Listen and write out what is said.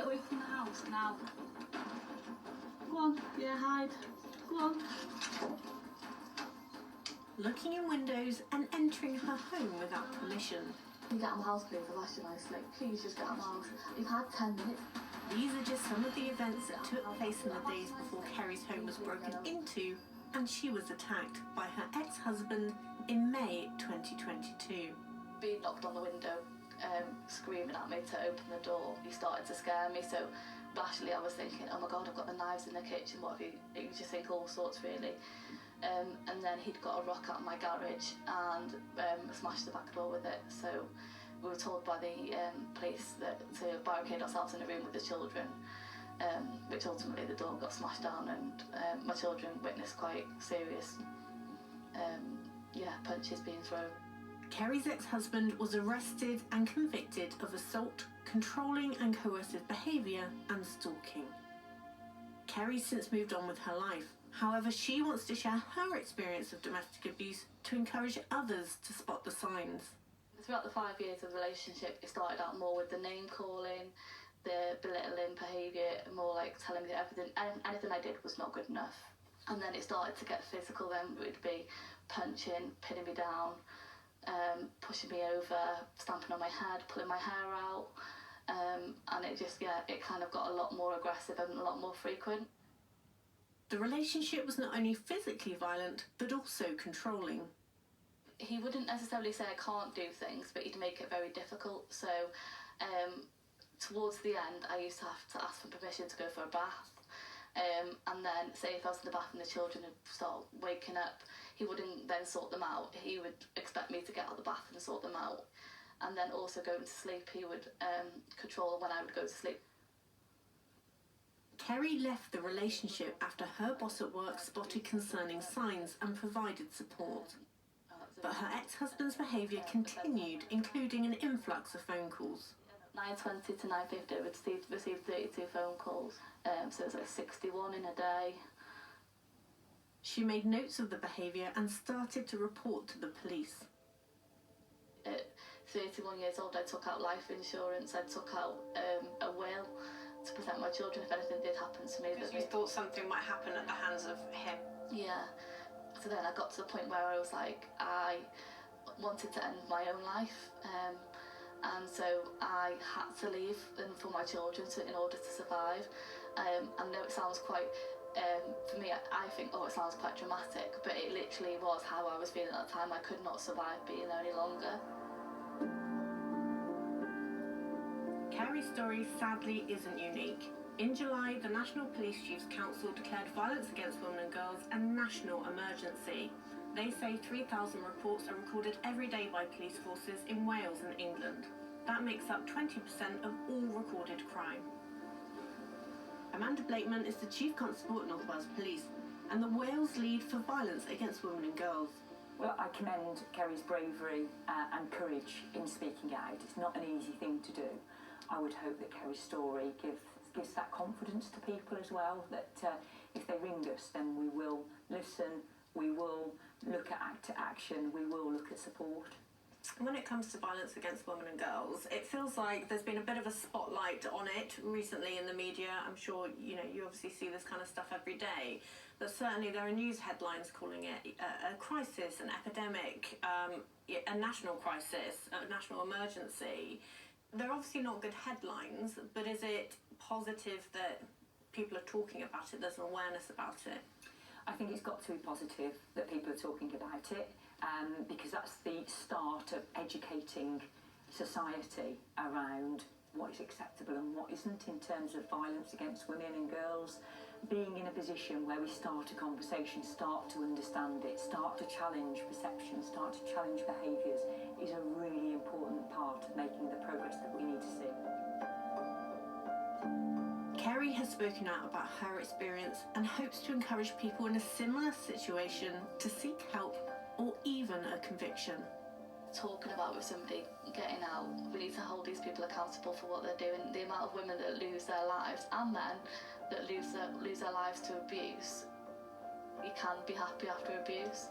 away from the house now. Go on, yeah, hide. Go on. Looking in windows and entering her home without permission. Can you get out of my house, please? I've asked you nicely. Please just get out of my house. You've had 10 minutes. These are just some of the events that took place in the days before Kerry's home was broken into and she was attacked by her ex-husband in May 2022. He knocked on the window, screaming at me to open the door. He started to scare me, so actually I was thinking, oh my God, I've got the knives in the kitchen, what have you? You just think all sorts, really. And then he'd got a rock out of my garage and smashed the back door with it. So we were told by the police that to barricade ourselves in a room with the children, which ultimately the door got smashed down and my children witnessed quite serious punches being thrown. Kerry's ex-husband was arrested and convicted of assault, controlling and coercive behaviour and stalking. Kerry's since moved on with her life. However, she wants to share her experience of domestic abuse to encourage others to spot the signs. Throughout the 5 years of the relationship, it started out more with the name calling, the belittling behaviour, more like telling me that anything I did was not good enough. And then it started to get physical. Then it would be punching, pinning me down, pushing me over, stamping on my head, pulling my hair out, and it kind of got a lot more aggressive and a lot more frequent. The relationship was not only physically violent, but also controlling. He wouldn't necessarily say I can't do things, but he'd make it very difficult. So towards the end, I used to have to ask for permission to go for a bath. And then, say if I was in the bath and the children would start waking up, he wouldn't then sort them out. He would expect me to get out of the bath and sort them out. And then also going to sleep, he would control when I would go to sleep. Kerry left the relationship after her boss at work spotted concerning signs and provided support. But her ex-husband's behaviour continued, including an influx of phone calls. 9:20 to 9:50, I received 32 phone calls, so it was like 61 in a day. She made notes of the behaviour and started to report to the police. At 31 years old, I took out life insurance, I took out a will to protect my children if anything did happen to me. Because you thought something might happen at the hands of him? Yeah. So then I got to the point where I was like, I wanted to end my own life. And so I had to leave for my children in order to survive. I know it sounds quite, for me, I think, it sounds quite dramatic, but it literally was how I was feeling at the time. I could not survive being there any longer. Kerry's story sadly isn't unique. In July, the National Police Chiefs Council declared violence against women and girls a national emergency. They say 3,000 reports are recorded every day by police forces in Wales and England. That makes up 20% of all recorded crime. Amanda Blakeman is the Chief Constable at North Wales Police and the Wales lead for violence against women and girls. Well, I commend Kerry's bravery and courage in speaking out. It's not an easy thing to do. I would hope that Kerry's story gives that confidence to people as well, that if they ring us, then we will listen, we will look at action, we will look at support. When it comes to violence against women and girls, it feels like there's been a bit of a spotlight on it recently in the media. I'm sure you obviously see this kind of stuff every day, but certainly there are news headlines calling it a crisis, an epidemic, a national crisis, a national emergency. They're obviously not good headlines, but is it positive that people are talking about it, there's an awareness about it? I think it's got to be positive that people are talking about it, because that's the start of educating society around what is acceptable and what isn't in terms of violence against women and girls. Being in a position where we start a conversation, start to understand it, start to challenge perceptions, start to challenge behaviours is a really important part of making the progress that we need to see. Kerry has spoken out about her experience and hopes to encourage people in a similar situation to seek help or even a conviction. Talking about with somebody getting out, we need to hold these people accountable for what they're doing. The amount of women that lose their lives and men that lose their lives to abuse. You can be happy after abuse.